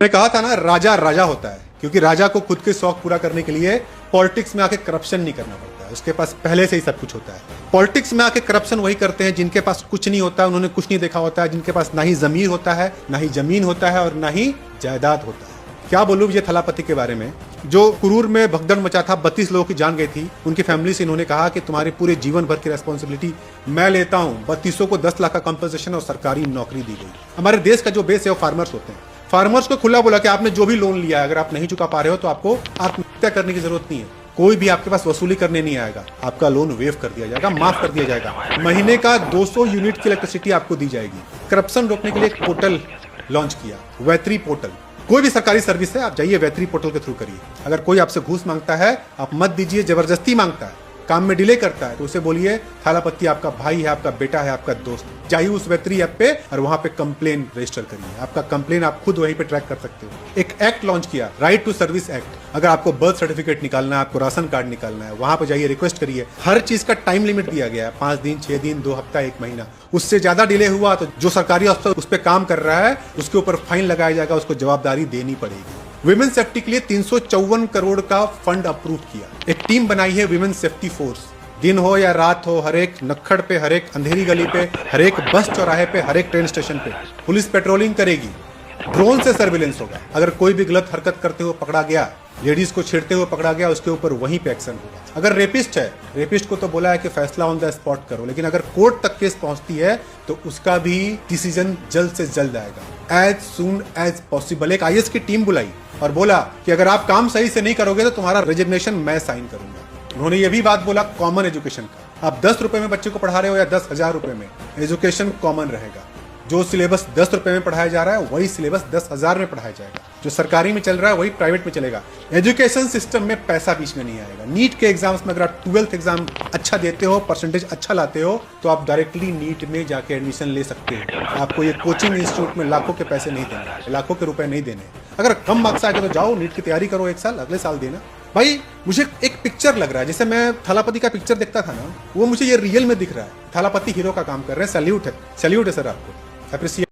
मैंने कहा था ना, राजा राजा होता है क्योंकि राजा को खुद के शौक पूरा करने के लिए पॉलिटिक्स में आके करप्शन नहीं करना पड़ता है। उसके पास पहले से ही सब कुछ होता है। पॉलिटिक्स में आके करप्शन वही करते हैं जिनके पास कुछ नहीं होता है, उन्होंने कुछ नहीं देखा होता है, जिनके पास ना ही जमीर होता है, ना ही जमीन होता है और ना ही जायदाद होता है। क्या बोलूं विजय थलापति के बारे में, जो कुरूर में भगदड़ मचा था, 32 लोगों की जान गई थी। उनकी फैमिली से इन्होंने कहा कि तुम्हारे पूरे जीवन भर की रेस्पॉन्सिबिलिटी मैं लेता हूं। 32 को 10 लाख का कंपनसेशन और सरकारी नौकरी दी गई। हमारे देश का जो बेस है वो फार्मर्स होते हैं। फार्मर्स को खुला बोला कि आपने जो भी लोन लिया है, अगर आप नहीं चुका पा रहे हो तो आपको आत्महत्या करने की जरूरत नहीं है। कोई भी आपके पास वसूली करने नहीं आएगा, आपका लोन वेव कर दिया जाएगा, माफ कर दिया जाएगा। महीने का 200 यूनिट की इलेक्ट्रिसिटी आपको दी जाएगी। करप्शन रोकने के लिए एक पोर्टल लॉन्च किया, वैत्री पोर्टल। कोई भी सरकारी सर्विस है, आप जाइए वैत्री पोर्टल के थ्रू करिए। अगर कोई आपसे घूस मांगता है आप मत दीजिए, जबरदस्ती मांगता है, काम में डिले करता है तो उसे बोलिए थालापति आपका भाई है, आपका बेटा है, आपका दोस्त। जाइए उस वैत्री ऐप पे और वहां पे कंप्लेन रजिस्टर करिए। आपका कंप्लेन आप खुद वहीं पे ट्रैक कर सकते हो। एक एक्ट लॉन्च किया, राइट टू सर्विस एक्ट। अगर आपको बर्थ सर्टिफिकेट निकालना है, आपको राशन कार्ड निकालना है, वहां पे जाइए, रिक्वेस्ट करिए। हर चीज का टाइम लिमिट दिया गया है, 5 दिन, 6 दिन, 2 हफ्ता, 1 महीना। उससे ज्यादा डिले हुआ तो जो सरकारी अफसर उस पर काम कर रहा है उसके ऊपर फाइन लगाया जाएगा, उसको जवाबदारी देनी पड़ेगी। विमेन सेफ्टी के लिए 354 करोड़ का फंड अप्रूव किया। एक टीम बनाई है विमेन सेफ्टी फोर्स। दिन हो या रात हो, हर एक नक्खड़ पे, हर एक अंधेरी गली पे, हर एक बस चौराहे पे, हर एक ट्रेन स्टेशन पे पुलिस पेट्रोलिंग करेगी। ड्रोन से सर्विलेंस होगा। अगर कोई भी गलत हरकत करते हुए पकड़ा गया, लेडीज को छेड़ते हुए पकड़ा गया, उसके ऊपर वहीं पे एक्शन होगा। अगर रेपिस्ट है, रेपिस्ट को तो बोला है कि फैसला ऑन द स्पॉट करो, लेकिन अगर कोर्ट तक केस पहुंचती है तो उसका भी डिसीजन जल्द से जल्द आएगा, एज सून एज पॉसिबल। एक IAS की टीम बुलाई और बोला कि अगर आप काम सही से नहीं करोगे तो तुम्हारा रेजिग्नेशन मैं साइन करूंगा। उन्होंने ये भी बात बोला कॉमन एजुकेशन का। आप 10 रुपए में बच्चे को पढ़ा रहे हो या 10,000 रुपए में, एजुकेशन कॉमन रहेगा। जो सिलेबस 10 रुपए में पढ़ाया जा रहा है वही सिलेबस 10,000 में पढ़ाया जाएगा। जो सरकारी में चल रहा है वही प्राइवेट में चलेगा। एजुकेशन सिस्टम में पैसा बीच में नहीं आएगा। नीट के एग्जाम्स में अगर आप 12th एग्जाम अच्छा देते हो, परसेंटेज अच्छा लाते हो, तो आप डायरेक्टली नीट में जाके एडमिशन ले सकते हो। आपको ये कोचिंग इंस्टीट्यूट में लाखों के पैसे नहीं देने, लाखों के रुपए नहीं देने। अगर कम मार्क्स आएगा तो जाओ नीट की तैयारी करो 1 साल, अगले साल देना। भाई मुझे एक पिक्चर लग रहा है, जैसे मैं थालापति का पिक्चर देखता था ना, वो मुझे ये रियल में दिख रहा है। थालापति हीरो का काम कर रहे हैं। सैल्यूट है, सैल्यूट है सर आपको, अप्रिशिएट।